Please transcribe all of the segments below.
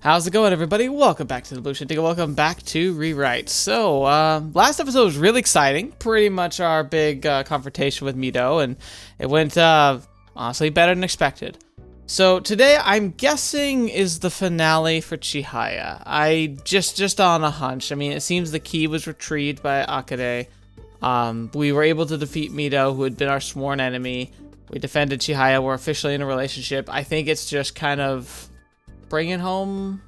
How's it going, everybody? Welcome back to TheBlueShifting. Welcome back to ReWrite. So, last episode was really exciting. Pretty much our big confrontation with Midow, and it went honestly better than expected. So today, I'm guessing is the finale for Chihaya. I just on a hunch. I mean, it seems the key was retrieved by Akane. We were able to defeat Midow, who had been our sworn enemy. We defended Chihaya. We're officially in a relationship. I think it's just kind of bringing home,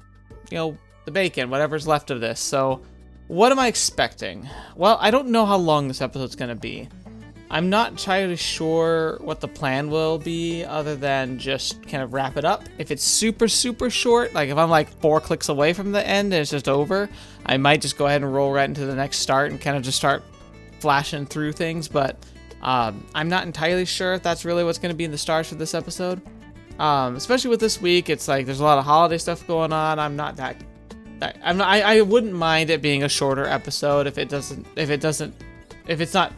the bacon, whatever's left of this. So, what am I expecting? Well, I don't know how long this episode's gonna be. I'm not entirely sure what the plan will be, other than just kind of wrap it up. If it's super short, like if I'm like 4 clicks away from the end and it's just over, I might just go ahead and roll right into the next start and kind of just start flashing through things. But I'm not entirely sure if that's really what's gonna be in the stars for this episode. Especially with this week, it's like there's a lot of holiday stuff going on. I wouldn't mind it being a shorter episode if it's not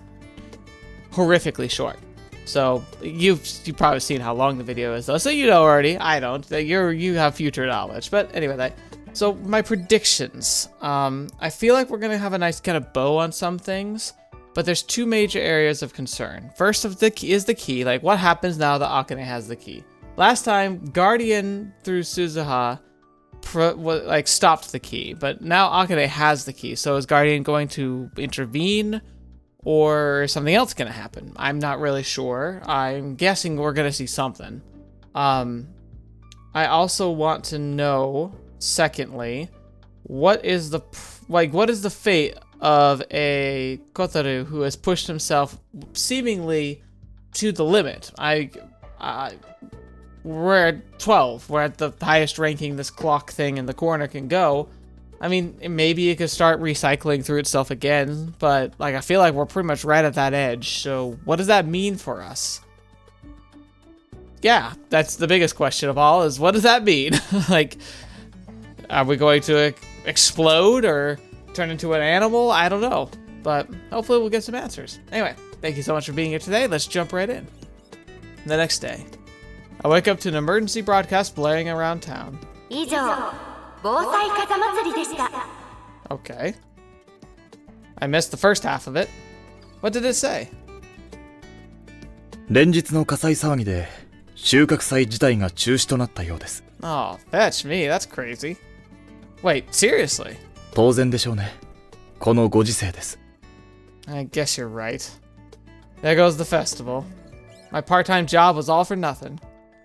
horrifically short. So you've probably seen how long the video is though, so you know already. I don't. You have future knowledge. But anyway, so my predictions. I feel like we're gonna have a nice kind of bow on some things, but there's 2 major areas of concern. First of the key is the key. Like, what happens now that Akane has the key? Last time, Guardian through Suzuha stopped the key, but now Akane has the key. So is Guardian going to intervene, or is something else going to happen? I'm not really sure. I'm guessing we're going to see something. I also want to know, secondly, what is the fate of a Kotarou who has pushed himself seemingly to the limit? We're at 12. We're at the highest ranking this clock thing in the corner can go. I mean, maybe it could start recycling through itself again, but I feel like we're pretty much right at that edge. So what does that mean for us? Yeah, that's the biggest question of all, is what does that mean? Are we going to explode or turn into an animal? I don't know, but hopefully we'll get some answers. Anyway, thank you so much for being here today. Let's jump right in. The next day, I wake up to an emergency broadcast blaring around town. Okay. I missed the first half of it. What did it say? 連日の火災騒ぎで収穫祭自体が中止となったようです。 Oh, fetch me. That's crazy. Wait, seriously? 当然でしょうね。このご時世です。 I guess you're right. There goes the festival. My part-time job was all for nothing.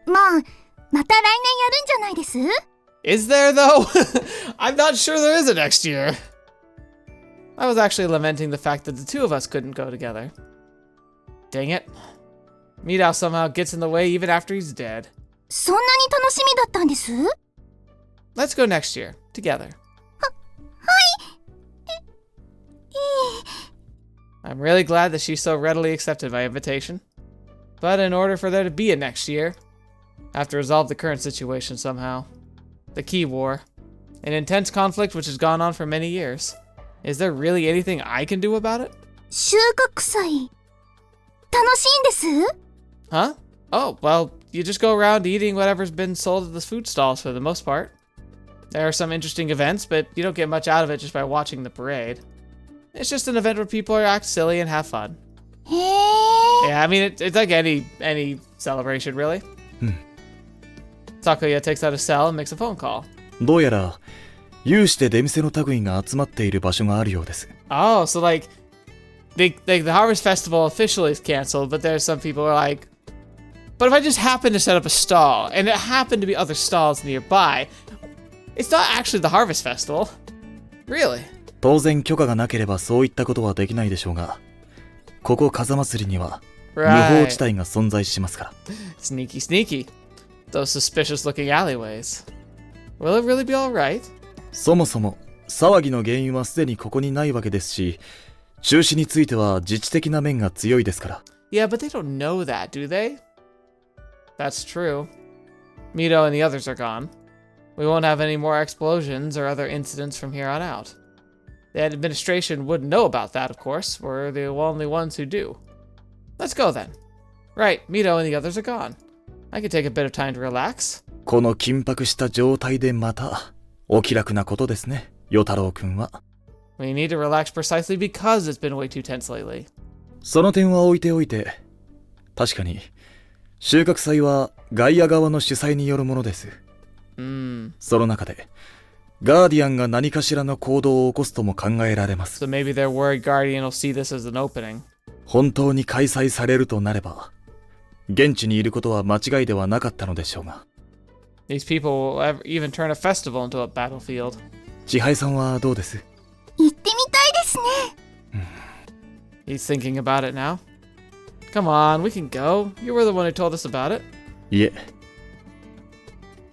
また来年やるんじゃないです? Is there, though? I'm not sure there is a next year. I was actually lamenting the fact that the 2 of us couldn't go together. Dang it. Midow somehow gets in the way even after he's dead. そんなに楽しみだったんです? Let's go next year, together. はい。I'm really glad that she so readily accepted my invitation. But in order for there to be a next year, I have to resolve the current situation somehow. The Key War. An intense conflict which has gone on for many years. Is there really anything I can do about it? 収穫祭楽しいんです? Huh? Oh, well, you just go around eating whatever's been sold at the food stalls for the most part. There are some interesting events, but you don't get much out of it just by watching the parade. It's just an event where people act silly and have fun. へー. Yeah, I mean, it's like any celebration, really. Sakuya takes out a cell and makes a phone call. どうやら有志で出店の類が集まっている場所があるようです。 Oh, so the Harvest Festival officially is canceled, but there's some people who are like, but if I just happen to set up a stall, and it happened to be other stalls nearby, it's not actually the Harvest Festival. Really? 当然許可がなければそういったことはできないでしょうが、ここ風祭りには無法地帯が存在しますから。Sneaky. Those suspicious-looking alleyways. Will it really be alright? そもそも騒ぎの原因はすでにここにないわけですし、中止については自治的な面が強いですから。Yeah, but they don't know that, do they? That's true. Midow and the others are gone. We won't have any more explosions or other incidents from here on out. The administration wouldn't know about that, of course. We're the only ones who do. Let's go then. Right, Midow and the others are gone. I could take a bit of time to relax. この緊迫した状態でまたお気楽なことですね、与太郎くんは。We need to relax precisely because it's been way too tense lately. その点は置いておいて、確かに、収穫祭はガイア側の主催によるものです。その中で、ガーディアンが何かしらの行動を起こすとも考えられます。So maybe their worried guardian will see this as an opening. 本当に開催されるとなれば、現地にいることは間違いではなかったのでしょうが。These people will even turn a festival into a battlefield. 千早さんはどうです？行ってみたいですね。He's thinking about it now. Come on, we can go. You were the one who told us about it. いえ。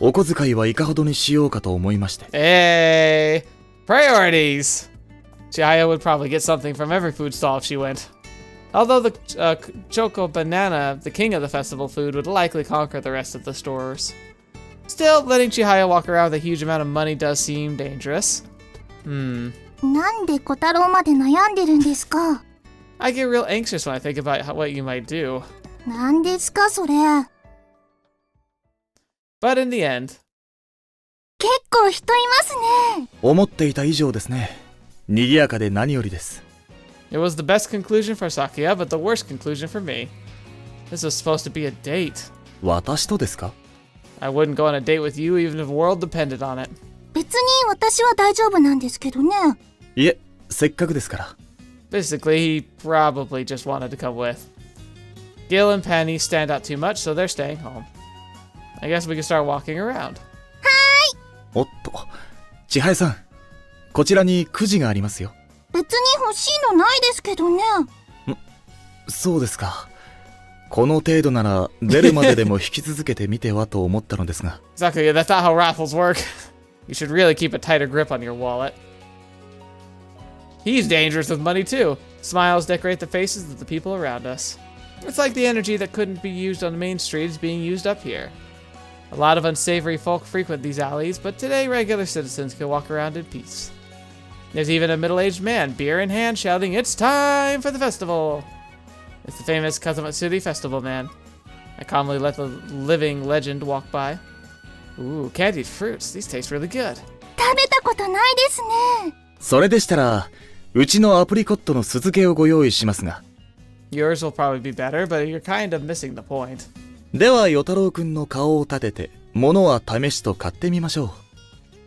お小遣いはいかほどにしようかと思いまして。Hey! Priorities! Chihaya would probably get something from every food stall if she went. Although the Choco Banana, the king of the festival food, would likely conquer the rest of the stores. Still, letting Chihaya walk around with a huge amount of money does seem dangerous. なんで小太郎まで悩んでるんですか？ I get real anxious when I think about what you might do. なんですかそれ。But in the end... 結構人いますね。思っていた以上ですね。賑やかで何よりです。It was the best conclusion for Sakuya, but the worst conclusion for me. This was supposed to be a date. 私とですか？ I wouldn't go on a date with you even if the world depended on it. 別に私は大丈夫なんですけどね。いえ、せっかくですから。Basically, he probably just wanted to come with. Gil and Penny stand out too much, so they're staying home. I guess we can start walking around. おっと、千早さん、こちらにくじがありますよ。別に欲しいのないですけどね。そうですか。この程度なら出るまででも引き続けてみてはと思ったのですが。Sakuya, that's not how raffles work. You should really keep a tighter grip on your wallet. He's dangerous with money too. Smiles decorate the faces of the people around us. It's like the energy that couldn't be used on the main street is being used up here. A lot of unsavory folk frequent these alleys, but today regular citizens can walk around in peace. There's even a middle-aged man, beer in hand, shouting, "It's time for the festival!" It's the famous Kazamatsuri festival man. I calmly let the living legend walk by. Ooh, candied fruits. These taste really good. 食べたことないですね。それでしたら、うちのアプリコットの酢漬けをご用意しますが。Yours will probably be better, but you're kind of missing the point. では、与太郎くんの顔を立てて、物は試しと買ってみましょう。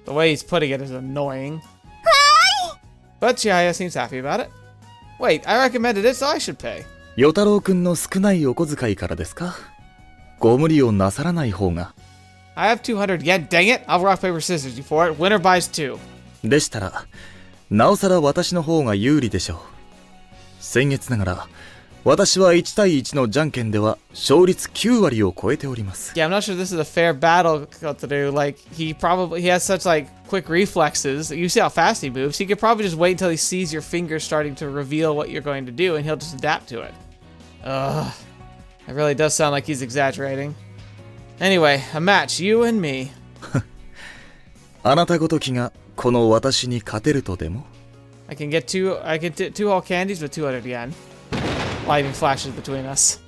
The way he's putting it is annoying. But Chihaya seems happy about it. Wait, I recommended it, so I should pay. 与太郎くんの少ないお小遣いからですか？ご無理をなさらない方が。I have 200 yen, dang it! I'll rock, paper, scissors you for it. Winner buys two. でしたら、なおさら私の方が有利でしょう。先月ながら、私は1対1のじゃんけんでは勝率9割を超えております。Yeah, I'm not sure this is a fair battle, Kotarou. Like, he has such, like, quick reflexes. You see how fast he moves. He could probably just wait until he sees your fingers starting to reveal what you're going to do, and he'll just adapt to it. Ugh. It really does sound like he's exaggerating. Anyway, a match, you and me. あなたごときがこの私に勝てるとでも？ I can get two whole candies with 200 yen. Lightning flashes between us.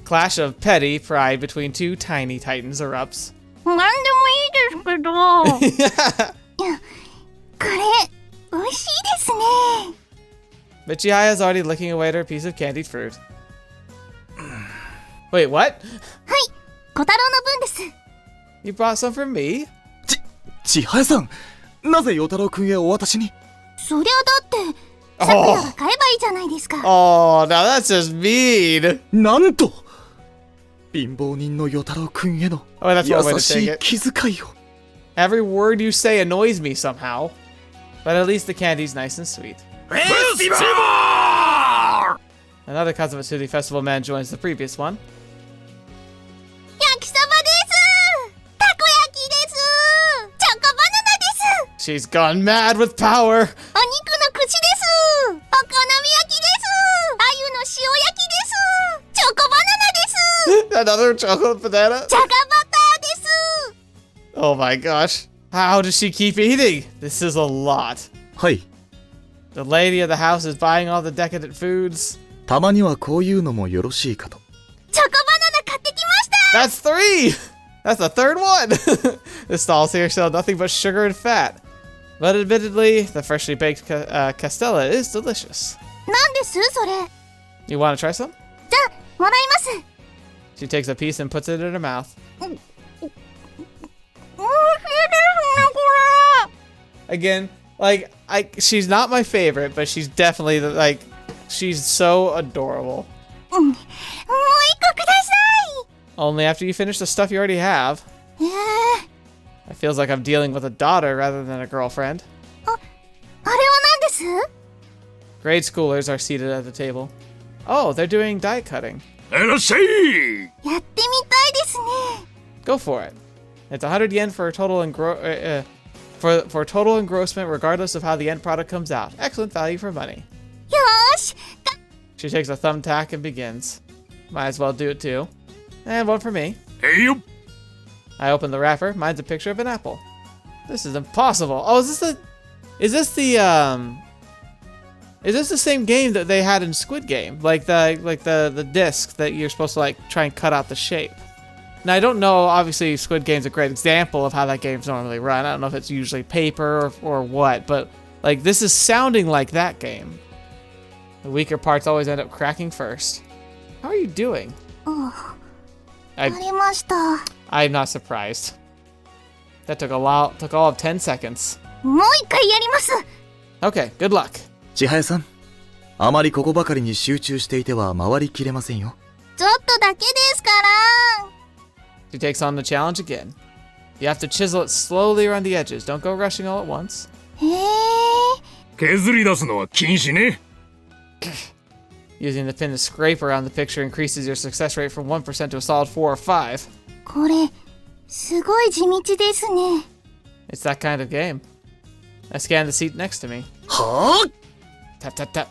Clash of petty pride between two tiny titans erupts. なんでもいいですけど。いや、これ、美味しいですね。But Chihaya's already licking away at her piece of candied fruit. Wait, what? はい、小太郎の分です。You brought some for me? 千早さん、なぜ与太郎くんへお渡しに？そりゃだって、サクヤが買えばいいじゃないですか。Oh, now that's just mean. なんと貧乏人の与太郎くんへの that's one way to 優し take い it. 気遣いを。Every word you say annoys me somehow. But at least the candy's nice and sweet. Another Kazamatsuri festival man joins the previous one. 焼きそばです。たこ焼きです。チョコバナナです。 She's gone mad with power. お肉の串です。お好み焼きです。鮎の塩焼きです。チョコバナナです。Another chocolate banana. じゃがバターです。 Oh my gosh. How does she keep eating? This is a lot. はい。 The lady of the house is buying all the decadent foods. たまにはこういうのもよろしいかと。チョコバナナ買ってきました。 That's three! That's the third one! The stalls here sell nothing but sugar and fat. But admittedly, the freshly baked castella is delicious. なんですそれ？ You want to try some? じゃあ、もらいます。 She takes a piece and puts it in her mouth. 美味しいですね、こ Again, like, she's not my favorite, but she's definitely, like, she's so adorable. れ。もう一個くださ Only after you finish the stuff you already have. い。It feels like I'm dealing with a daughter rather than a girlfriend. あれは何です？ Grade schoolers are seated at the table. Oh, they're doing die cutting. やってみたいですね。 Go for it. It's 100 yen for total for total engrossment, regardless of how the end product comes out. Excellent value for money. よーし。 She takes a thumbtack and begins. Might as well do it too. And one for me. I open the wrapper. Mine's a picture of an apple. This is impossible. Oh, is this the same game that they had in Squid Game? Like the disc that you're supposed to like try and cut out the shape. Now I don't know, obviously Squid Game's a great example of how that game's normally run. I don't know if it's usually paper or what, but like this is sounding like that game. The weaker parts always end up cracking first. How are you doing? ありました。 I'm not surprised. That took all of 10 seconds. もう一回やります。 Okay, good luck. 千早さん、あまりここばかりに集中していては回りきれませんよ。ちょっとだけですから。 She takes on the challenge again. You have to chisel it slowly around the edges. Don't go rushing all at once. へえ。削り出すのは禁止ね。 Using the pin to scrape around the picture increases your success rate from 1% to a solid 4 or 5. これ、すごい地道ですね。 It's that kind of game. I scan the seat next to me. はぁ Tap, tap, tap.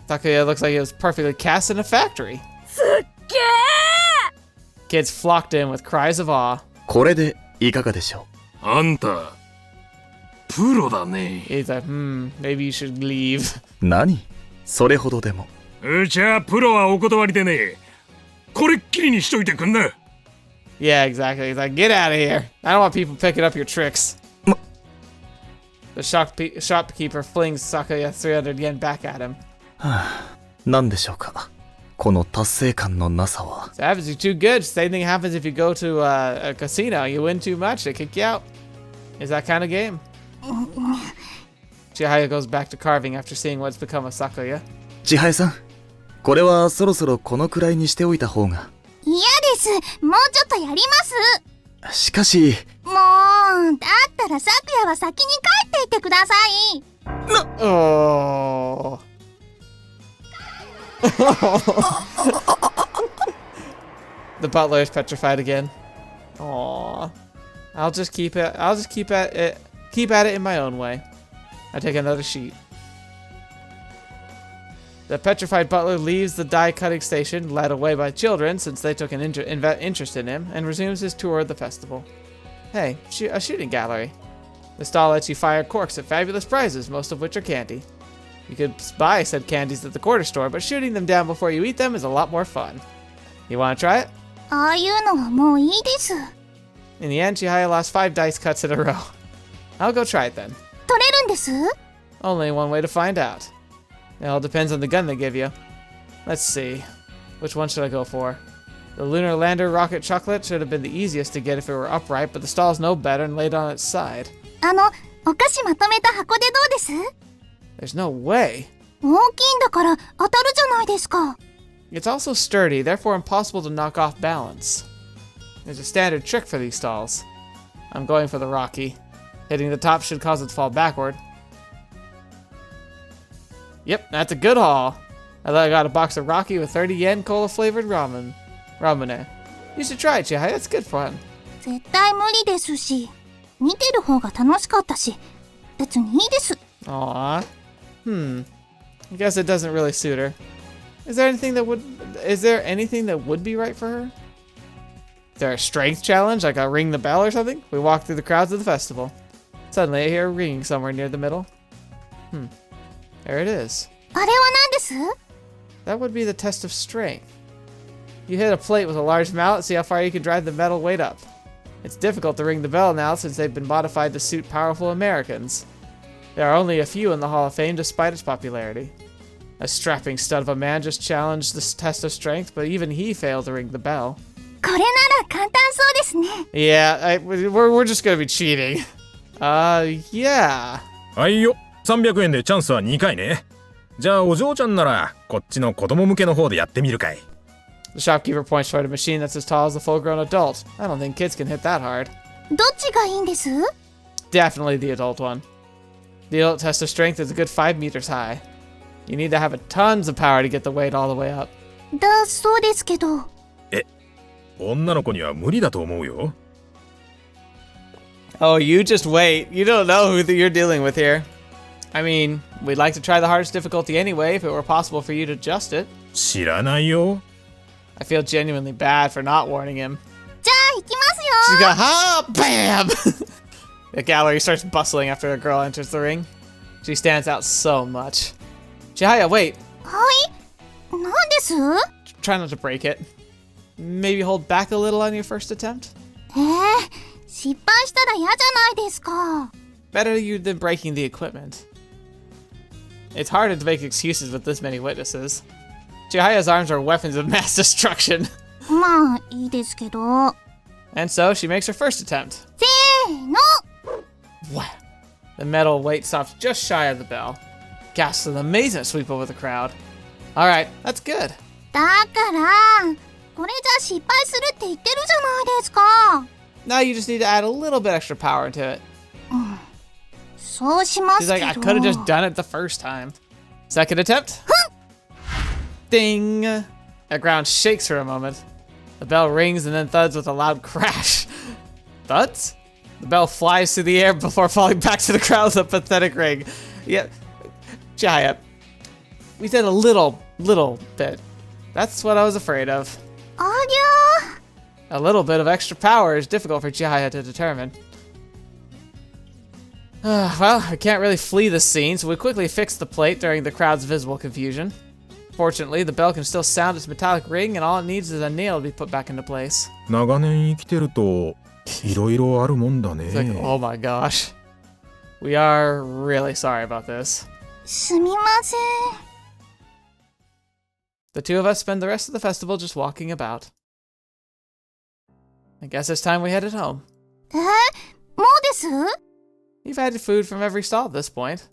Sakuya looks like it was perfectly cast in a factory. すっげー。 Kids flocked in with cries of awe. これでいかがでしょあんた、プロだね。 He's like, maybe you should leave. う。何それほどでも。じゃあプロはお断りでね。これっきりにしといてくんな。 Yeah, exactly. He's like, get out of here. I don't want people picking up your tricks. The shopkeeper flings Sakuya 300 yen back at him. 何でしょうかこの達成感のなさは。 So happens you're too good. Same thing happens if you go to a casino. You win too much, they kick you out. It's that kind of game. Chihaya goes back to carving after seeing what's become of Sakuya. 千早さん、これはそろそろこのくらいにしておいた方が。嫌です。もうちょっとやります。しかし。もう、だったらサクヤは先に帰っていってください。Oh. The butler is petrified again. Aww. I'll just keep at it in my own way. I take another sheet. The petrified butler leaves the die-cutting station, led away by children since they took an interest in him, and resumes his tour of the festival. Hey, a shooting gallery. The stall lets you fire corks at fabulous prizes, most of which are candy. You could buy said candies at the quarter store, but shooting them down before you eat them is a lot more fun. You want to try it? ああいうのはもういいです。 In the end, Chihaya lost 5 dice cuts in a row. I'll go try it then. 取れるんです？ Only one way to find out. It all depends on the gun they give you. Let's see. Which one should I go for? The Lunar Lander Rocket Chocolate should have been the easiest to get if it were upright, but the stall's no better and laid on its side. お菓子まとめた箱でどうです？ There's no way. 大きいんだから当たるじゃないですか。 It's also sturdy, therefore impossible to knock off balance. There's a standard trick for these stalls. I'm going for the Rocky. Hitting the top should cause it to fall backward. Yep, that's a good haul. I got a box of Rocky with 30 yen cola flavored ramen. You should try it, Chihaya. It's good fun. 絶対無理ですし、見てる方が楽しかったし、別にいいです。 Aww. I guess it doesn't really suit her. Is there anything that would be right for her? Is there a strength challenge, like a ring the bell or something? We walk through the crowds of the festival. Suddenly I hear a ringing somewhere near the middle. There it is. あれは何です？ That would be the test of strength. You hit a plate with a large mallet, see how far you can drive the metal weight up. It's difficult to ring the bell now since they've been modified to suit powerful Americans. There are only a few in the Hall of Fame despite its popularity. A strapping stud of a man just challenged this test of strength, but even he failed to ring the bell. これなら簡単そうですね。 Yeah, we're just gonna be cheating. Yeah. はいよ、300円でチャンスは2回ね。じゃあお嬢ちゃんならこっちの子供向けの方でやってみるかい。The shopkeeper points toward a machine that's as tall as a full-grown adult. I don't think kids can hit that hard. どっちがいいんです？ Definitely the adult one. The adult test of strength is a good 5 meters high. You need to have tons of power to get the weight all the way up. だそうですけど。女の子には無理だと思うよ。Oh, you just wait. You don't know who you're dealing with here. I mean, we'd like to try the hardest difficulty anyway if it were possible for you to adjust it. 知らないよ。I feel genuinely bad for not warning him. じゃあ行きますよ。 She's got, ha! Bam! The gallery starts bustling after a girl enters the ring. She stands out so much. Chihaya, wait. はい。何です？ Try not to break it. Maybe hold back a little on your first attempt? 失敗したら嫌じゃないですか。 Better you than breaking the equipment. It's hard to make excuses with this many witnesses. Chihaya's arms are weapons of mass destruction. まあいいですけど。 And so she makes her first attempt. せーの。 Wow. The metal weight stops just shy of the bell. Gasps an amazing sweep over the crowd. Alright, that's good. だからこれじゃ失敗するって言ってるじゃないですか。 Now you just need to add a little bit extra power to it. そうします She's けど。 like, I could have just done it the first time. Second attempt. Ding! The ground shakes for a moment. The bell rings and then thuds with a loud crash. Thuds? The bell flies through the air before falling back to the crowd with a pathetic ring. Yeah, Chihaya, we said a little bit. That's what I was afraid of. ありゃー。 A little bit of extra power is difficult for Chihaya to determine. Well, we can't really flee this scene, so we quickly fix the plate during the crowd's visible confusion. Fortunately, the bell can still sound its metallic ring, and all it needs is a nail to be put back into place. 長年生きてるといろいろあるもんだ It's like, ね。 oh my gosh. We are really sorry about this. すみません。 The two of us spend the rest of the festival just walking about. I guess it's time we headed home. もうです？ We've had food from every stall at this point.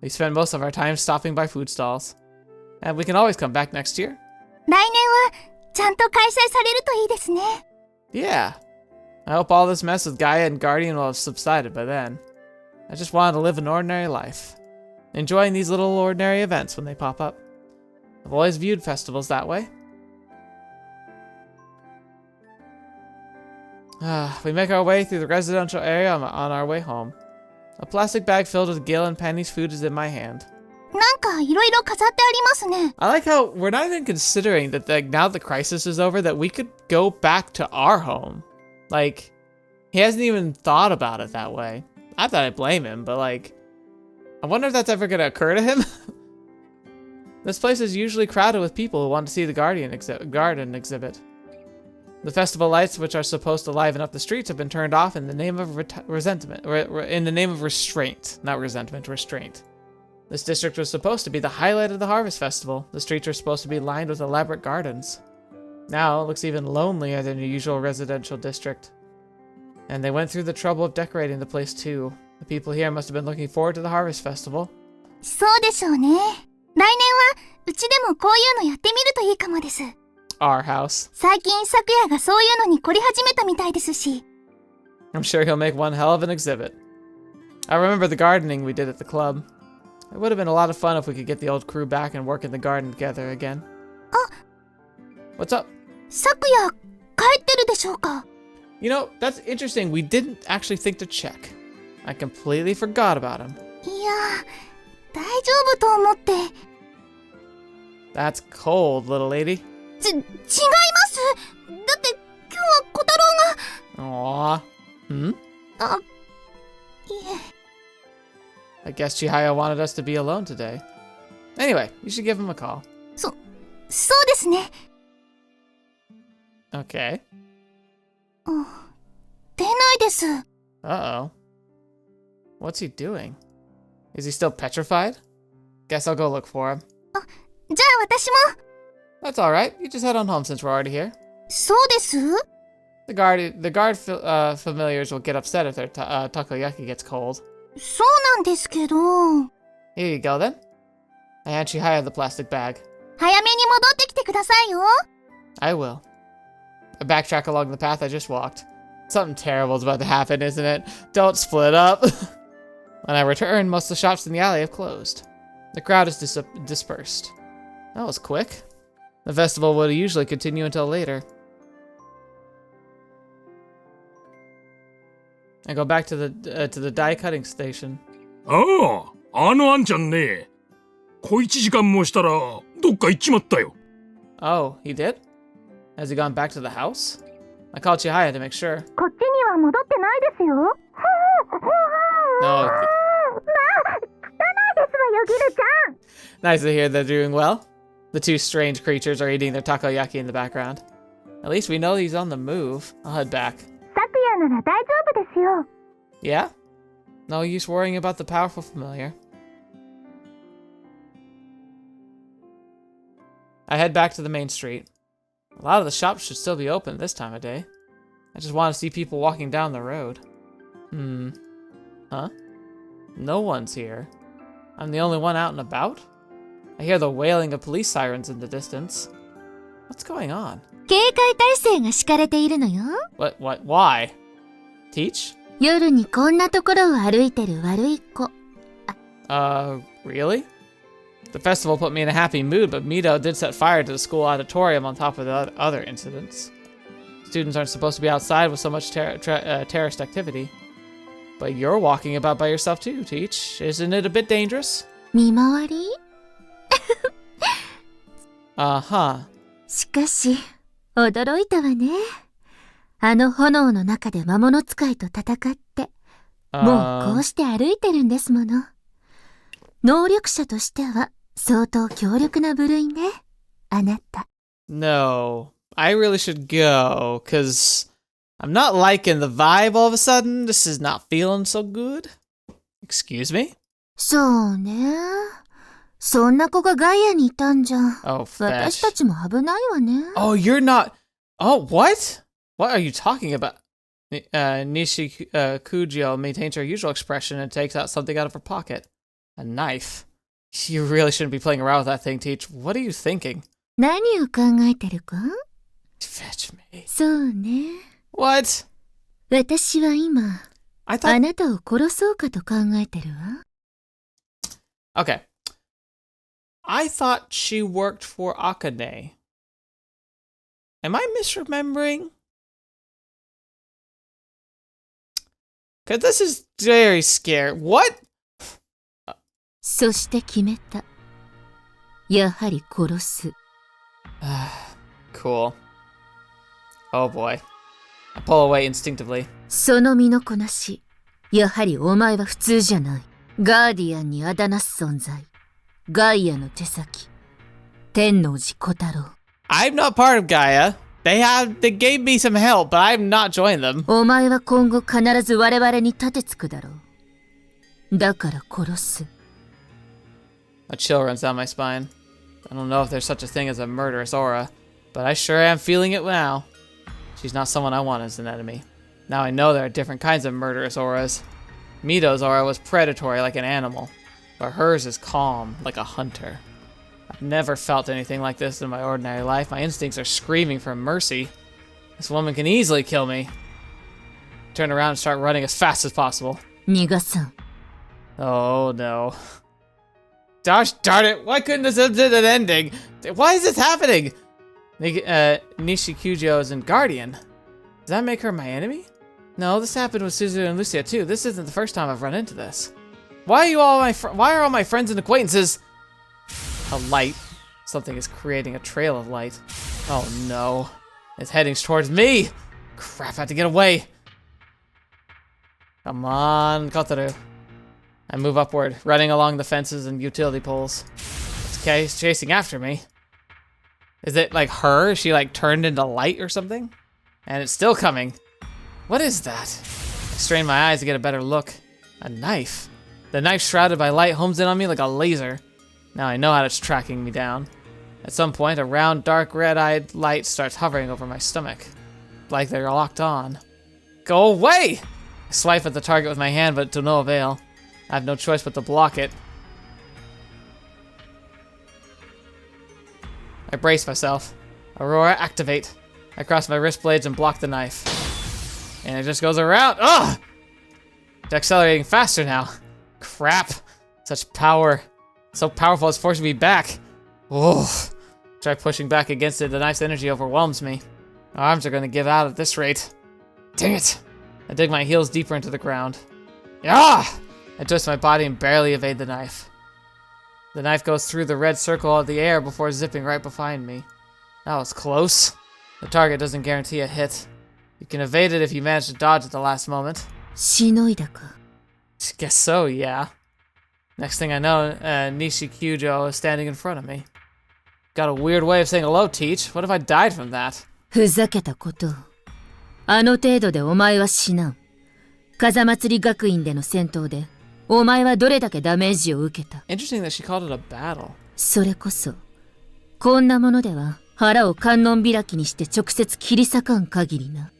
We spend most of our time stopping by food stalls. And we can always come back next year. 来年はちゃんと開催されるといいですね。 Yeah. I hope all this mess with Gaia and Guardian will have subsided by then. I just wanted to live an ordinary life, enjoying these little ordinary events when they pop up. I've always viewed festivals that way. We make our way through the residential area on our way home. A plastic bag filled with Gil and Penny's food is in my hand. なんかいろいろ飾ってありますね。 I like how we're not even considering that now the crisis is over, that we could go back to our home. Like, he hasn't even thought about it that way. Not that I blame him, but like, I wonder if that's ever going to occur to him. This place is usually crowded with people who want to see the garden exhibit. The festival lights, which are supposed to liven up the streets, have been turned off in the name of in the name of restraint. Not resentment, restraint. This district was supposed to be the highlight of the Harvest Festival. The streets were supposed to be lined with elaborate gardens. Now it looks even lonelier than your usual residential district. And they went through the trouble of decorating the place too. The people here must have been looking forward to the Harvest Festival. そうでしょうね。来年はうちでもこういうのやってみるといいかもです。 Our house. 最近咲夜がそういうのに凝り始めたみたいですし。 I'm sure he'll make one hell of an exhibit. I remember the gardening we did at the club. It would have been a lot of fun if we could get the old crew back and work in the garden together again. What's up? 咲夜帰ってるでしょうか？ You know, that's interesting. We didn't actually think to check. I completely forgot about him. いや、大丈夫と思って。 That's cold, little lady. 違います。だって今日は小太郎が。 Aww. Hmm? あ、いえ。 I guess Chihaya wanted us to be alone today. Anyway, you should give him a call. そうですね。 Okay. でです。Uh-oh. What's he doing? Is he still petrified? Guess I'll go look for him. じゃあ私も。That's alright. You just head on home since we're already here. そうです？ The guard familiars will get upset if their takoyaki gets cold. そうなんですけど。Here you go then. I hand Chihaya the plastic bag. 早めに戻ってきてくださいよ。I will. I backtrack along the path I just walked. Something terrible is about to happen, isn't it? Don't split up. When I return, most of the shops in the alley have closed. The crowd is dispersed. That was quick. The festival would usually continue until later. I go back to the die cutting station. ああ、あのあんちゃんね。小一時間もしたらどっか行っちまったよ。Oh, he did? Has he gone back to the house? I called Chihaya to make sure. こっちには戻ってないですよ。No. まあ、汚いですわよ、ギルちゃん。 Nice to hear they're doing well. The two strange creatures are eating their takoyaki in the background. At least we know he's on the move. I'll head back. サクヤなら大丈夫ですよ。 Yeah? No use worrying about the powerful familiar. I head back to the main street. A lot of the shops should still be open this time of day. I just want to see people walking down the road. Huh? No one's here. I'm the only one out and about? I hear the wailing of police sirens in the distance. What's going on? 警戒態勢が敷かれているのよ。Why? Teach? 夜にこんなところを歩いてる悪い子。Really? The festival put me in a happy mood, but Midow did set fire to the school auditorium on top of the other incidents. Students aren't supposed to be outside with so much terrorist activity. But you're walking about by yourself too, Teach. Isn't it a bit dangerous? 見回り？ Uh-huh. しかし、驚いたわね。あの炎の中で魔物使いと戦って、もうこうして歩いてるんですもの。能力者としては相当強力な部類ね、あなた。No, I really should go, cause I'm not liking the vibe all of a sudden. This is not feeling so good. Excuse me? そうね。そんな子がガイアにいたんじゃ。Oh, 私たちも危ないわね。Oh, you're not... Oh, what? What are you talking about? Nishi Kujo maintains her usual expression and takes out something out of her pocket. A knife. You really shouldn't be playing around with that thing, Teach. What are you thinking? 何を考えてるか？ Fetch me. そうね。What? 私は今、I thought... あなたを殺そうかと考えてるわ。Okay. I thought she worked for Akane. Am I misremembering? Cause this is very scary. What? そして決めた。やはり殺す。Cool. Oh boy. I pull away instinctively. その身のこなし。やはりお前は普通じゃない。ガーディアンにあだなす存在。ガイアの手先。天王寺小太郎。I'm not part of Gaia. They gave me some help, but I'm not joining them. お前は今後必ず我々に盾つくだろう。だから殺す。A chill runs down my spine. I don't know if there's such a thing as a murderous aura, but I sure am feeling it now. She's not someone I want as an enemy. Now I know there are different kinds of murderous auras. Midow's aura was predatory like an animal, but hers is calm like a hunter. I've never felt anything like this in my ordinary life. My instincts are screaming for mercy. This woman can easily kill me. Turn around and start running as fast as possible. 逃がさん。 Oh no. Gosh darn it, why couldn't this have been an ending? Why is this happening? Nishikujo is in Guardian. Does that make her my enemy? No, this happened with Suzu and Lucia too. This isn't the first time I've run into this. Why are all my friends and acquaintances... A light. Something is creating a trail of light. Oh no. It's heading towards me! Crap, I have to get away. Come on, Kotarou. I move upward, running along the fences and utility poles. It's chasing after me. Is it like her? Is she like turned into light or something? And it's still coming. What is that? strain my eyes to get a better look. A knife. The knife shrouded by light homes in on me like a laser. Now I know how it's tracking me down. At some point, a round, dark, red-eyed light starts hovering over my stomach. Like they're locked on. Go away! I swipe at the target with my hand, but to no avail. I have no choice but to block it. I brace myself. Aurora, activate. I cross my wrist blades and block the knife. And it just goes around. Ugh! It's accelerating faster now. Crap. Such power. So powerful it's forcing me back. Oh. Try pushing back against it, the knife's energy overwhelms me. My arms are gonna give out at this rate. Dang it! I dig my heels deeper into the ground. Ah! I twist my body and barely evade the knife. The knife goes through the red circle of the air before zipping right behind me. That was close. The target doesn't guarantee a hit. You can evade it if you manage to dodge at the last moment. しのいだか。 Guess so, yeah. Next thing I know, Nishikyujo is standing in front of me. Got a weird way of saying hello, Teach. What if I died from that? ふざけたことを。あの程度でお前は死なん。風祭り学院での戦闘で、お前はどれだけダメージを受けた。 Interesting that she called it a battle. それこそ、こんなものでは腹を観音開きにして直接切り裂かん限りな。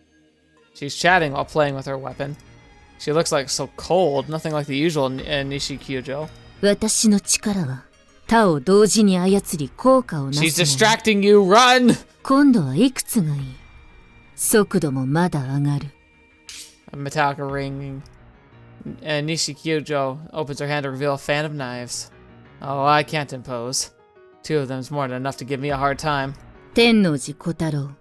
She's chatting while playing with her weapon. She looks like so cold, nothing like the usual Nishikyujo. 私の力は、他を同時に操り効果をなす。 She's distracting you, run! 今度はいくつがいい。速度もまだ上がる。 A metallic ringing. And Nishikyujo opens her hand to reveal a fan of knives. Oh, I can't impose. Two of them's more than enough to give me a hard time. 天王寺小太郎。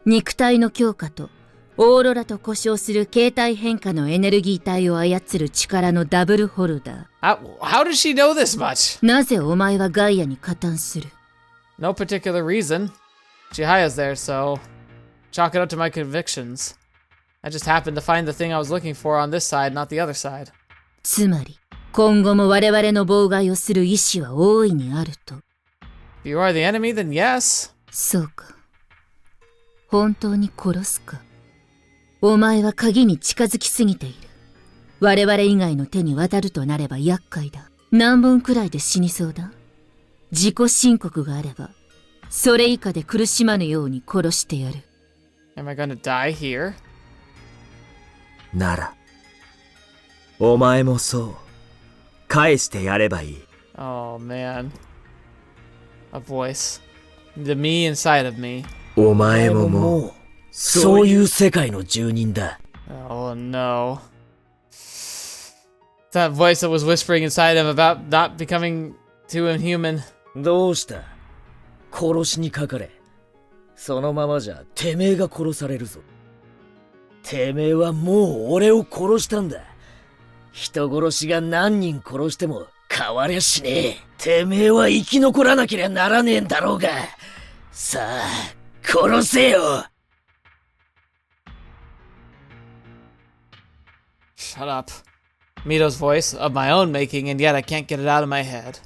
肉体の強化と、オーロラと呼称する形態変化のエネルギー体を操る力のダブルホルダー。How does she know this much? なぜお前はガイアに加担する？ No particular reason. Chihaya's there, so chalk it up to my convictions. I just happened to find the thing I was looking for on this side, not the other side. つまり、今後も我々の妨害をする意志は大いにあると。If you are the enemy, then yes. そうか。本当に殺すか。お前は鍵に近づきすぎている。我々以外の手に渡るとなれば厄介だ。何本くらいで死にそうだ？自己申告があれば、それ以下で苦しまぬように殺してやる。Am I gonna die here? なら、お前もそう。返してやればいい。Oh man. A voice. The me inside of me. お前ももう、そういう世界の住人だ。Oh no. That voice that was whispering inside him about not becoming too inhuman. どうした？殺しにかかれ。そのままじゃてめえが殺されるぞ。てめえはもう俺を殺したんだ。人殺しが何人殺しても変わりゃしねえ。てめえは生き残らなけりゃならねえんだろうが。さあ、殺せよ。Shut up. Midow's voice, of my own making, and yet I can't get it out of my head.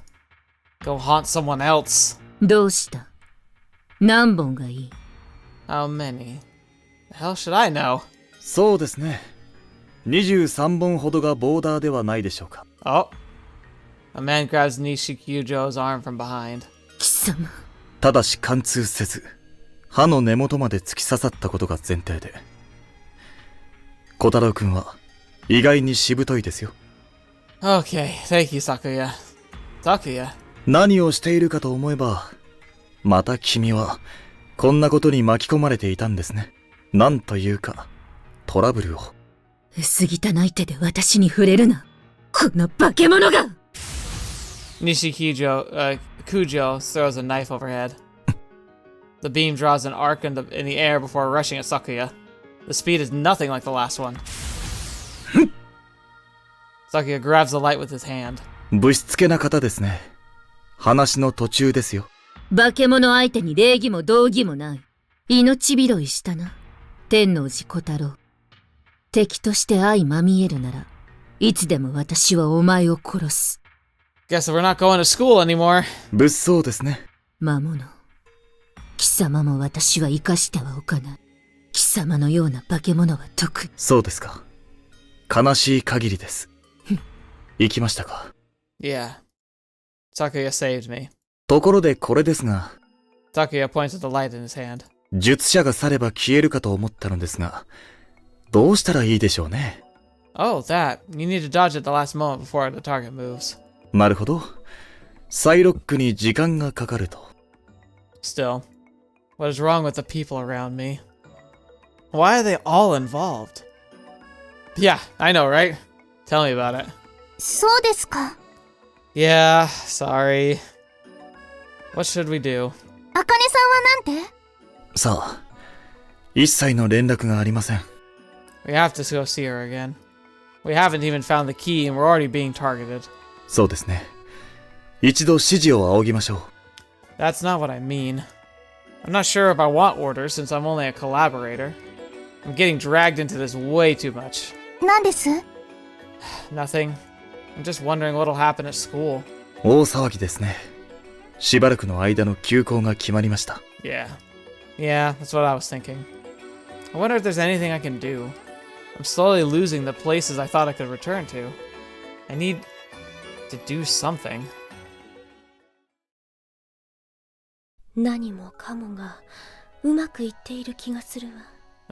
Go haunt someone else. どうした？何本がいい？ How many? The hell should I know? そうですね。23本ほどがボーダーではないでしょうか。Oh. A man grabs Nishikyujo's arm from behind. 貴様。ただし貫通せず、歯の根元まで突き刺さったことが前提で。小太郎くんは意外にしぶといですよ。Okay, thank you, Sakuya. Sakuya. 何をしているかと思えば、また君はこんなことに巻き込まれていたんですね。なんというか、トラブルを。薄汚い手で私に触れるな。この化け物がKujo throws a knife overhead. The beam draws an arc in the air before rushing at Sakuya. The speed is nothing like the last one. Sakuya grabs the light with his hand. ぶしつけな方ですね。話の途中ですよ。化け物相手に礼儀も道義もない。命拾いしたな。天王寺小太郎。敵として相まみえるなら、いつでも私はお前を殺す。Guess we're not going to school anymore. 物騒ですね。魔物。貴様も私は生かしてはおかない。貴様のような化け物は特に。そうですか。悲しい限りです。行きましたか。Yeah. Sakuya saved me. ところでこれですが、Sakuya points at the light in his hand. 術者が去れば消えるかと思ったのですが、どうしたらいいでしょうね。Oh, that. You need to dodge at the last moment before the target moves. なるほど。サイロックに時間がかかると。Still, what is wrong with the people around me? Why are they all involved? Yeah, I know, right? Tell me about it. そうですか。Yeah, sorry. What should we do? あかねさんはなんて？さあ、一切の連絡がありません。We have to go see her again. We haven't even found the key and we're already being targeted. そうですね。一度指示を仰ぎましょう。That's not what I mean. I'm not sure if I want orders since I'm only a collaborator. I'm getting dragged into this way too much. なんです？ Nothing. I'm just wondering what'll happen at school. 大騒ぎですね。しばらくの間の休校が決まりました。Yeah. Yeah, that's what I was thinking. I wonder if there's anything I can do. I'm slowly losing the places I thought I could return to. I need to do something. 何もかもがうまくいっている気がするわ。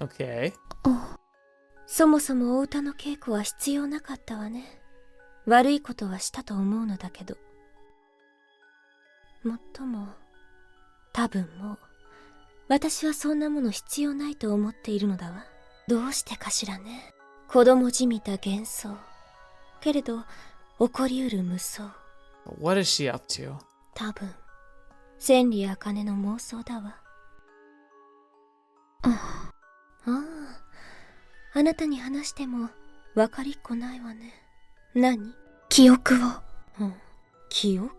Okay. そもそもお歌の稽古は必要なかったわね。悪いことはしたと思うのだけど。もっとも、多分もう、私はそんなもの必要ないと思っているのだわ。どうしてかしらね。子供じみた幻想。けれど、起こりうる無双。What is she up to? 多分、千里茜の妄想だわ。ああ、あなたに話しても分かりっこないわね。何？記憶を。うん、記憶？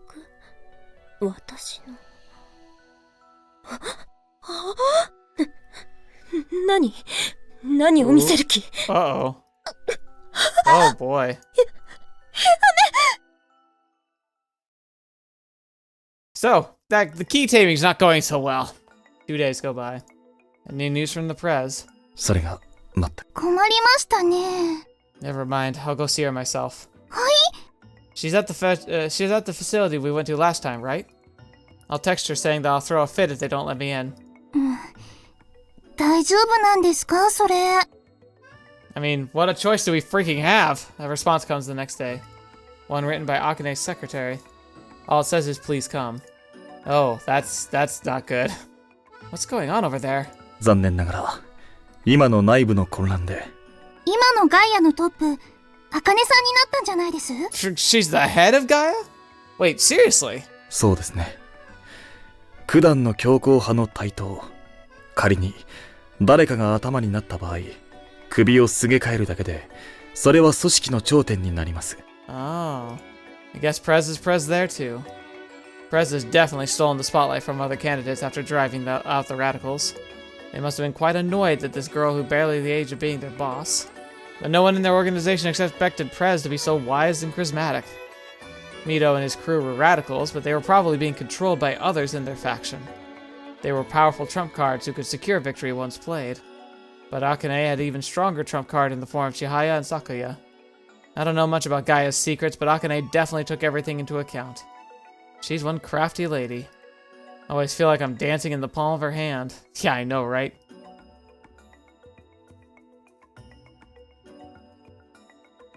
私の。何を見せる気？ Uh-oh. Oh boy. So, the key taming's not going so well. 2 days go by. Any news from the Prez? それが、待って。困りましたね。Never mind, I'll go see her myself. はい？ She's at the facility we went to last time, right? I'll text her saying that I'll throw a fit if they don't let me in. 大丈夫なんですか、それ。I mean, what a choice do we freaking have? A response comes the next day. One written by Akane's secretary. All it says is please come. Oh, that's not good. What's going on over there? 残念ながら、今の内部の混乱で。今のガイアのトップ、あかねさんになったんじゃないです？ She's the head of Gaia? Wait, seriously? そうですね。九段の強硬派の台頭。仮に誰かが頭になった場合、首をすげ替えるだけで、それは組織の頂点になります。Oh. I guess Prez is Prez there too. Prez has definitely stolen the spotlight from other candidates after driving out the radicals. They must have been quite annoyed that this girl who barely the age of being their boss. But no one in their organization expected Prez to be so wise and charismatic. Midow and his crew were radicals, but they were probably being controlled by others in their faction. They were powerful trump cards who could secure victory once played. But Akane had an even stronger trump card in the form of Chihaya and Sakuya. I don't know much about Gaia's secrets, but Akane definitely took everything into account. She's one crafty lady. I always feel like I'm dancing in the palm of her hand. Yeah, I know, right?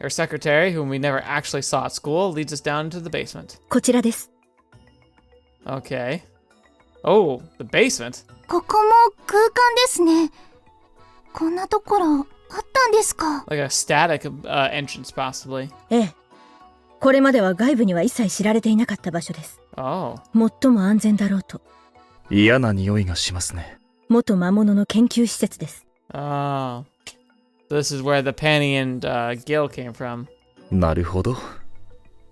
Her secretary, whom we never actually saw at school, leads us down into the basement. こちらです。 Okay. Oh, the basement? ここも空間ですね。こんなところあったんですか？ Like a static entrance, possibly. ええ。これまでは外部には一切知られていなかった場所です。Oh. 最も安全だろうと。嫌な匂いがしますね。元魔物の研究施設です。Oh. This is where the Penny and Gil came from. なるほど。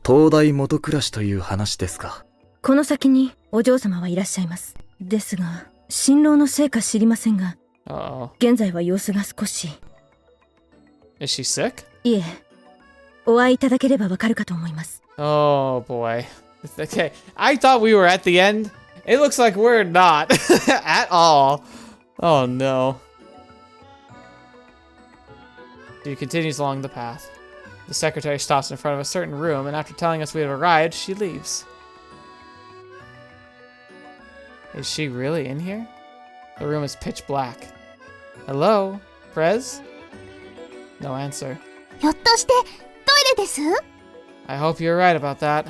東大元暮らしという話ですか。この先にお嬢様はいらっしゃいます。ですが、辛労のせいか知りませんが、現在は様子が少し。Is she sick? いえ、お会いいただければわかるかと思います。Oh boy. Okay, I thought we were at the end. It looks like we're not at all. Oh no. She continues along the path. The secretary stops in front of a certain room, and after telling us we have arrived, she leaves. Is she really in here? The room is pitch black. Hello? Prez? No answer. ひょっとしてトイレです？ I hope you're right about that.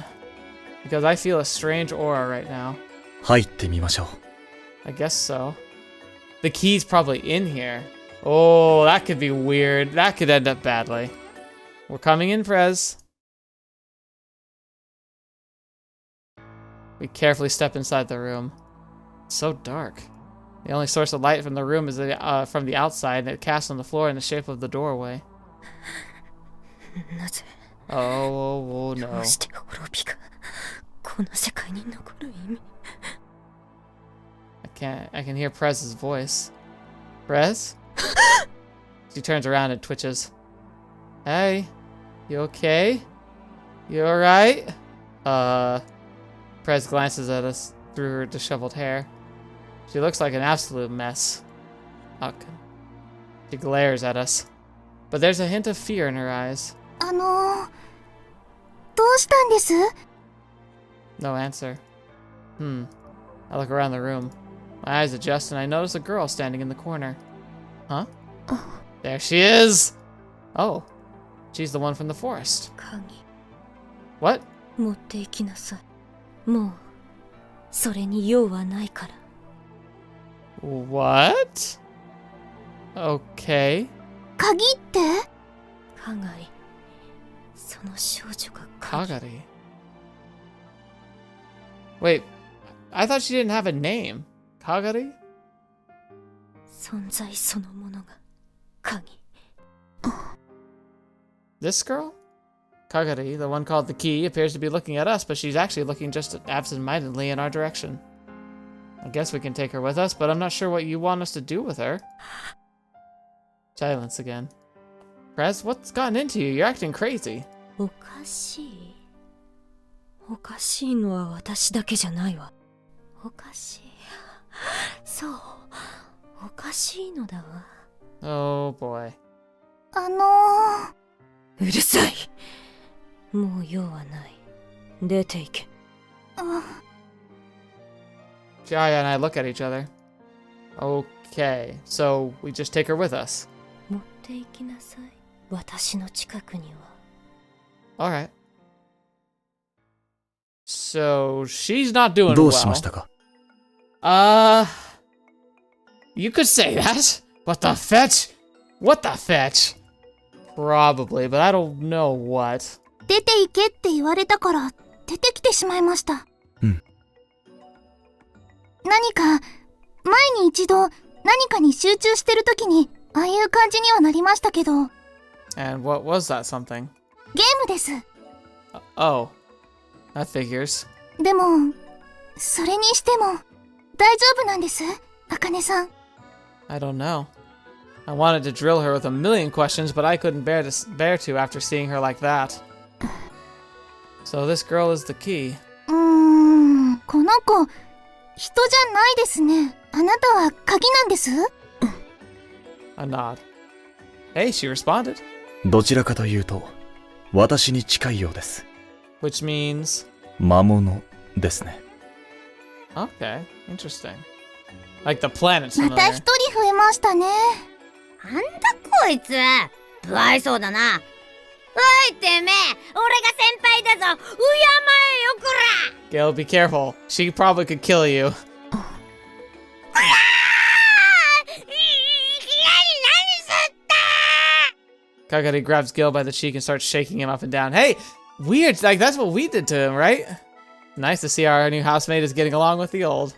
Because I feel a strange aura right now. 入ってみましょう。I guess so. The key's probably in here. Oh, that could be weird. That could end up badly. We're coming in, Prez. We carefully step inside the room. It's so dark. The only source of light from the room is from the outside, and it casts on the floor in the shape of the doorway. なぜ Oh, ど no. うして滅びがこの世界に残る意味 I can hear Prez's voice. Prez? She turns around and twitches. Hey, you okay? You alright? Prez glances at us through her disheveled hair. She looks like an absolute mess. Okay. She glares at us. But there's a hint of fear in her eyes. どうしたんです？ No answer. I look around the room. My eyes adjust and I notice a girl standing in the corner. Huh? There she is! Oh. She's the one from the forest. 鍵 What? 持って行きなさいもうそれに用はないから What? Okay. 鍵って？かがりその少女が鍵 Kagari. Wait, I thought she didn't have a name. Kagari? 存在そのものが鍵 This girl? Kagari, the one called the Key, appears to be looking at us, but she's actually looking just absent-mindedly in our direction. I guess we can take her with us, but I'm not sure what you want us to do with her. Silence again. Prez, what's gotten into you? You're acting crazy. おかしいおかしいのは私だけじゃないわおかしいそうおかしいのだわ Oh boy. うるさいもう用はない出て行け Chihaya and I look at each other. Okay, so we just take her with us. 持って行きなさい私の近くには Alright. So, she's not doing どうしましたか？ You could say that. What the fetch? What the fetch? Probably, but I don't know what. 出て行けって言われたから出てきてしまいました。何か前に一度何かに集中してる時にああいう感じにはなりましたけど。 And what was that something? ゲームです。Oh, that figures. でもそれにしても大丈夫なんです、茜さん。I don't know. I wanted to drill her with a million questions, but I couldn't bear to after seeing her like that. So this girl is the Key. この子人じゃないですね。あなたは鍵なんです。A nod. Hey, she responded. どちらかというと私に近いようです。 Which means? 魔物ですね。 Okay, interesting. Like the planet's また familiar. 一人増えましたね。なんだこいつ不愛想だな。おいてめえ、俺が先輩だぞ。敬えよこら。 Gil, be careful. She probably could kill you. Kagari grabs Gil by the cheek and starts shaking him up and down. Hey, weird. Like, that's what we did to him, right? Nice to see our new housemate is getting along with the old.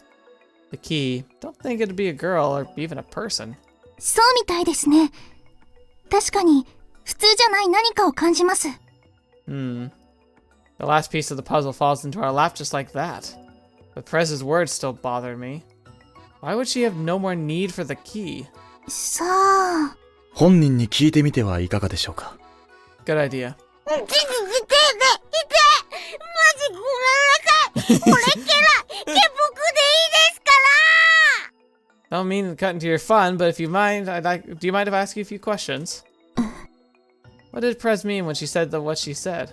The Key. Don't think it'd be a girl or even a person. そうみたいですね。確かに普通じゃない何かを感じます。The last piece of the puzzle falls into our lap just like that. But Prez's words still bothered me. Why would she have no more need for the key? さあ。本人に聞いてみてはいかがでしょうか。 Good idea. マジごめんなさい。俺ケラ、ケ僕でいいですから。 Don't mean to cut into your fun, but if you mind, do you mind if I ask you a few questions? What did Prez mean when she said what she said?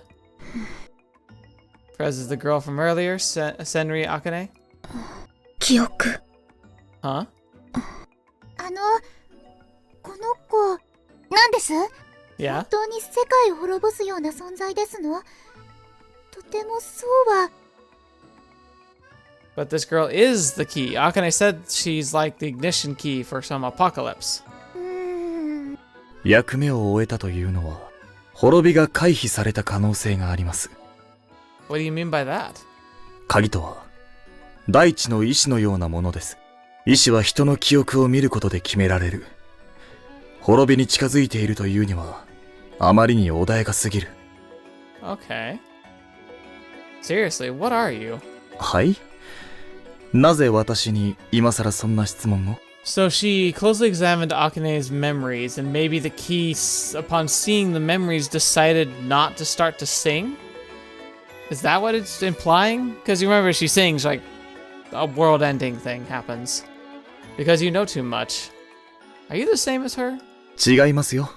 Prez is the girl from earlier, Senri Akane? 記憶。 Huh? この子、何です？ Yeah? 本当に世界を滅ぼすような存在ですの？とてもそうは。 But this girl is the key. Akane said she's like the ignition key for some apocalypse. 役目を終えたというのは、滅びが回避された可能性があります。What do you mean by that? 鍵とは、大地の意志のようなものです。意志は人の記憶を見ることで決められる。滅びに近づいているというには、あまりに穏やかすぎる。Okay. Seriously, what are you? はい？なぜ私に今更そんな質問を？ So she closely examined Akane's memories, and maybe the key, upon seeing the memories, decided not to start to sing? Is that what it's implying? Because you remember she sings, like, a world-ending thing happens. Because you know too much. Are you the same as her? 違いますよ。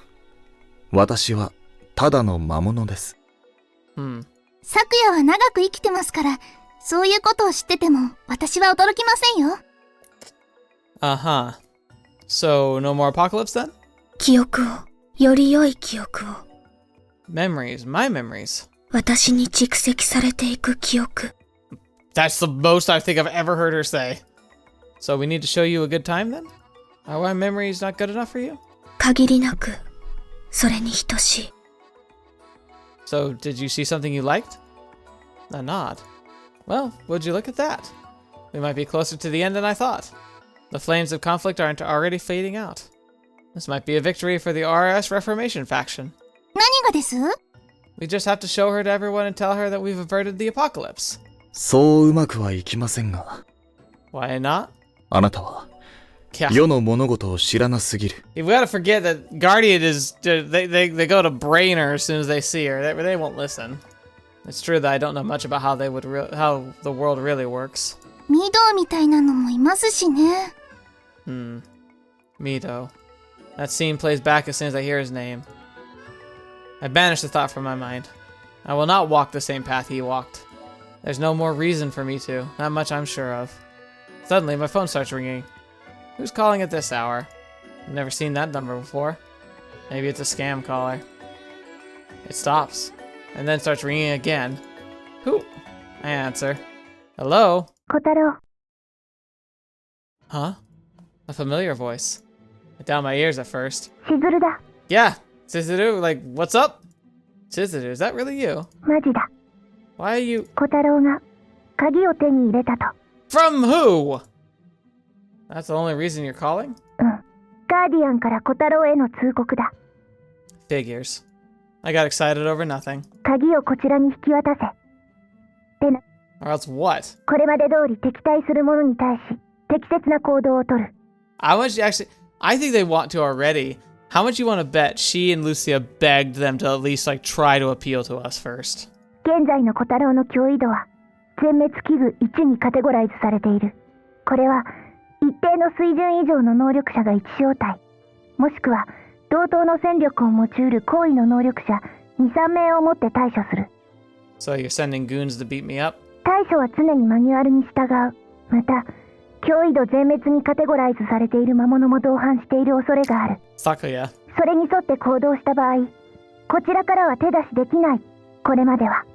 私はただの魔物です。サクヤは長く生きてますから、そういうことを知ってても私は驚きませんよ。Uh-huh. So, no more apocalypse then? 記憶を、より良い記憶を。Memories, my memories. 私に蓄積されていく記憶。That's the most I think I've ever heard her say. So we need to show you a good time then? Are my memories not good enough for you? 限りなく、それに等しい。So, did you see something you liked? A nod. Well, would you look at that? We might be closer to the end than I thought. The flames of conflict aren't already fading out. This might be a victory for the RS Reformation faction. 何がです？ We just have to show her to everyone and tell her that we've averted the apocalypse. そううまくはいきませんが。Why not? あなたは Yeah. 世の物事を知らなすぎる。 We gotta forget that Guardian is they go to brain her as soon as they see her. They won't listen. It's true that I don't know much about how how the world really works. ミドウみたいなのもいますしね。Midow. That scene plays back as soon as I hear his name. I banish the thought from my mind. I will not walk the same path he walked. There's no more reason for me to. Not much I'm sure of. Suddenly, my phone starts ringing. Who's calling at this hour? I've never seen that number before. Maybe it's a scam caller. It stops, and then starts ringing again. Who? I answer. Hello? 小太郎。 Huh? A familiar voice. I down my ears at first. しずるだ。 Yeah, Chizuru, like, what's up? Chizuru, is that really you? マジだ。 Why are you... 小太郎が鍵を手に入れたと。 From who? That's the only reason you're calling? ガーディアンから小太郎への通告だ。 Figures. I got excited over nothing. 鍵をこちらに引き渡せ。でな、 Or else what? これまで通り敵対する者に対し適切な行動をとる。 I want you actually... I think they want to already. How much you want to bet she and Lucia begged them to at least, like, try to appeal to us first? 現在の小太郎の脅威度は全滅危惧1にカテゴライズされている。これは一定の水準以上の能力者が一小隊、もしくは同等の戦力を持ち得る高位の能力者 2,3 名をもって対処する。 So you're sending goons to beat me up? 対処は常にマニュアルに従う。また、脅威度全滅にカテゴライズされている魔物も同伴している恐れがある。 Sakuya. それに沿って行動した場合、こちらからは手出しできない。これまでは。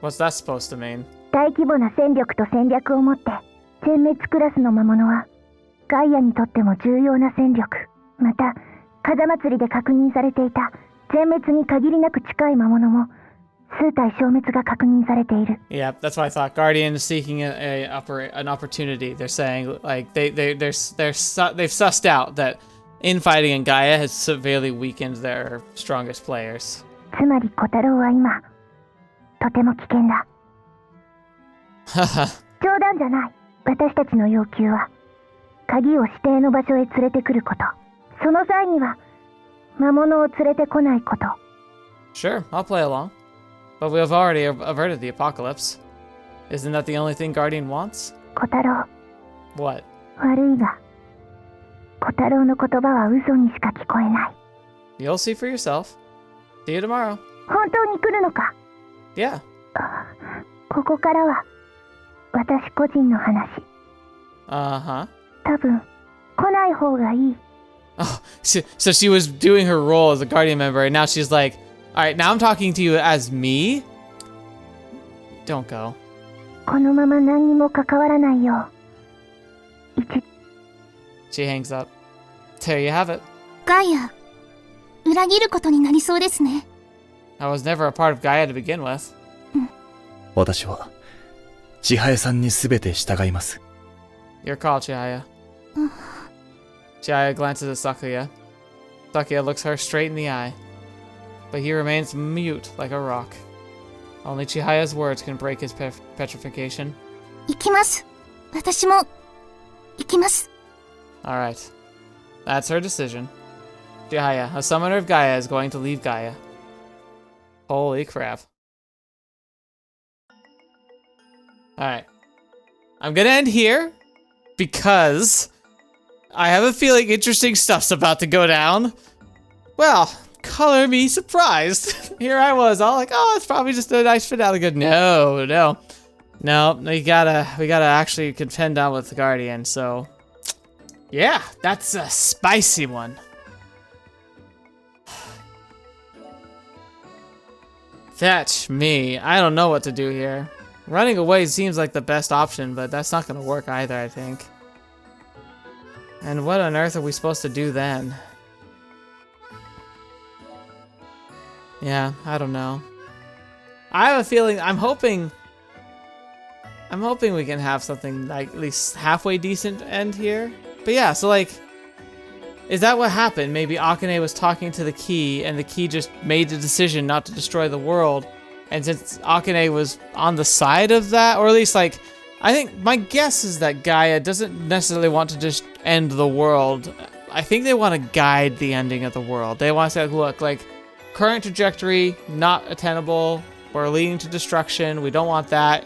What's that supposed to mean? 大規模な戦力と戦略を持って全滅クラスの魔物はガイアにとっても重要な戦力、また風祭りで確認されていた全滅に限りなく近い魔物も数体消滅が確認されている。 Yeah, that's what I thought. Guardian is seeking an opportunity. They're saying, like, they've sussed out that infighting in Gaia has severely weakened their strongest players. つまり小太郎は今とても危険だ。冗談じゃない。私たちの要求は鍵を指定の場所へ連れてくること。その際には魔物を連れてこないこと。 Sure, I'll play along. But we have already averted the apocalypse. Isn't that the only thing Guardian wants? 小太郎。 What? 悪いが、小太郎の言葉は嘘にしか聞こえない。You'll see for yourself. See you tomorrow. 本当に来るのか? Yeah. ここからは私個人の話。Uh-huh. 多分来ない方がいい。 Oh, so she was doing her role as a Guardian member, and now she's like, all right, now I'm talking to you as me? Don't go. このまま何にも関わらないよう。She hangs up. There you have it. ガイア、裏切ることになりそうですね。I was never a part of Gaia to begin with. 私は千早さんに全て従います。 Your call, Chihaya. Chihaya glances at Sakuya. Sakuya looks her straight in the eye, but he remains mute like a rock. Only Chihaya's words can break his petrification. 行きます。私も行きます。 Alright. That's her decision. Chihaya, a summoner of Gaia, is going to leave Gaia. Holy crap. Alright. I'm gonna end here because I have a feeling interesting stuff's about to go down. Well, color me surprised. Here I was, all like, oh, it's probably just a nice finale. Good. No. We gotta actually contend on with the Guardian, so yeah, that's a spicy one. Fetch me. I don't know what to do here. Running away seems like the best option, but that's not gonna work either, I think. And what on earth are we supposed to do then? Yeah, I don't know. I have a feeling, I'm hoping we can have something like at least halfway decent end here. But yeah, so like, is that what happened? Maybe Akane was talking to the key and the key just made the decision not to destroy the world. And since Akane was on the side of that, or at least like, I think my guess is that Gaia doesn't necessarily want to just end the world. I think they want to guide the ending of the world. They want to say, look, like, current trajectory, not attainable. We're leading to destruction. We don't want that.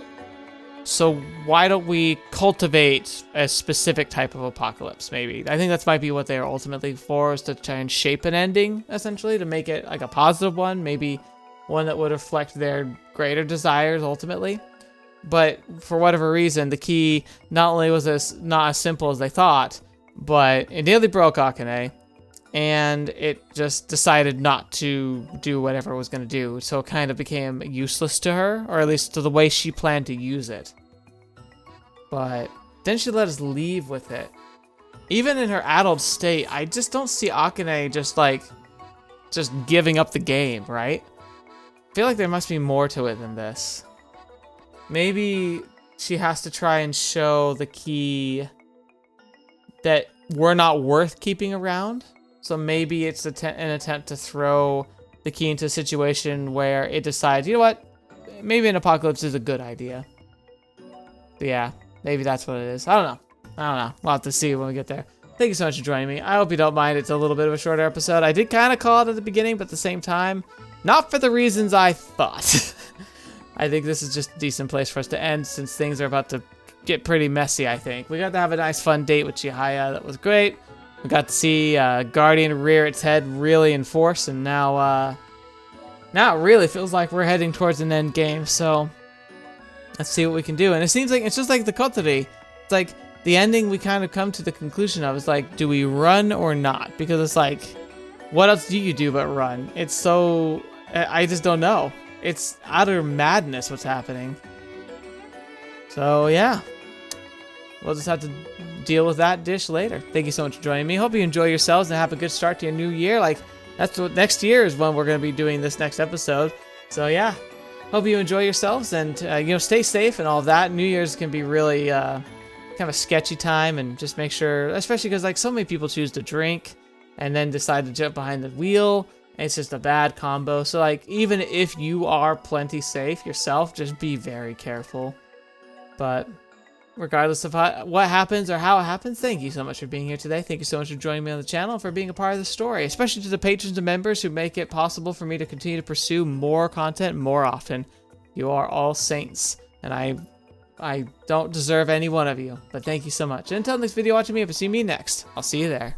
So why don't we cultivate a specific type of apocalypse, maybe? I think that might be what they are ultimately for, is to try and shape an ending, essentially, to make it like a positive one, maybe one that would reflect their greater desires ultimately. But for whatever reason, the key not only was not as simple as they thought, but it nearly broke Akane, and it just decided not to do whatever it was going to do. So it kind of became useless to her, or at least to the way she planned to use it. But then she let us leave with it. Even in her adult state, I just don't see Akane just giving up the game, right? I feel like there must be more to it than this. Maybe she has to try and show the key that we're not worth keeping around. So maybe it's an attempt to throw the key into a situation where it decides, you know what, maybe an apocalypse is a good idea. But yeah, maybe that's what it is. I don't know. We'll have to see when we get there. Thank you so much for joining me. I hope you don't mind. It's a little bit of a shorter episode. I did kind of call it at the beginning, but at the same time, not for the reasons I thought. I think this is just a decent place for us to end since things are about to get pretty messy, I think. We got to have a nice fun date with Chihaya. That was great. We got to see Guardian rear its head really in force, and now it really feels like we're heading towards an end game, so let's see what we can do. And it seems like it's just like the Kotori. It's like the ending we kind of come to the conclusion of is like, do we run or not? Because it's like, what else do you do but run? It's so, I just don't know. It's utter madness what's happening. So yeah, we'll just have to deal with that dish later. Thank you so much for joining me. Hope you enjoy yourselves and have a good start to your new year. Like, that's what next year is when we're going to be doing this next episode. So yeah, hope you enjoy yourselves and stay safe and all of that. New Year's can be really kind of a sketchy time, and just make sure, especially because like so many people choose to drink and then decide to jump behind the wheel. It's just a bad combo. So like, even if you are plenty safe yourself, just be very careful. But regardless of what happens or how it happens, thank you so much for being here today. Thank you so much for joining me on the channel and for being a part of the story, especially to the patrons and members who make it possible for me to continue to pursue more content more often. You are all saints, and I don't deserve any one of you, but thank you so much. And until next video, watching me, if you see me next, I'll see you there.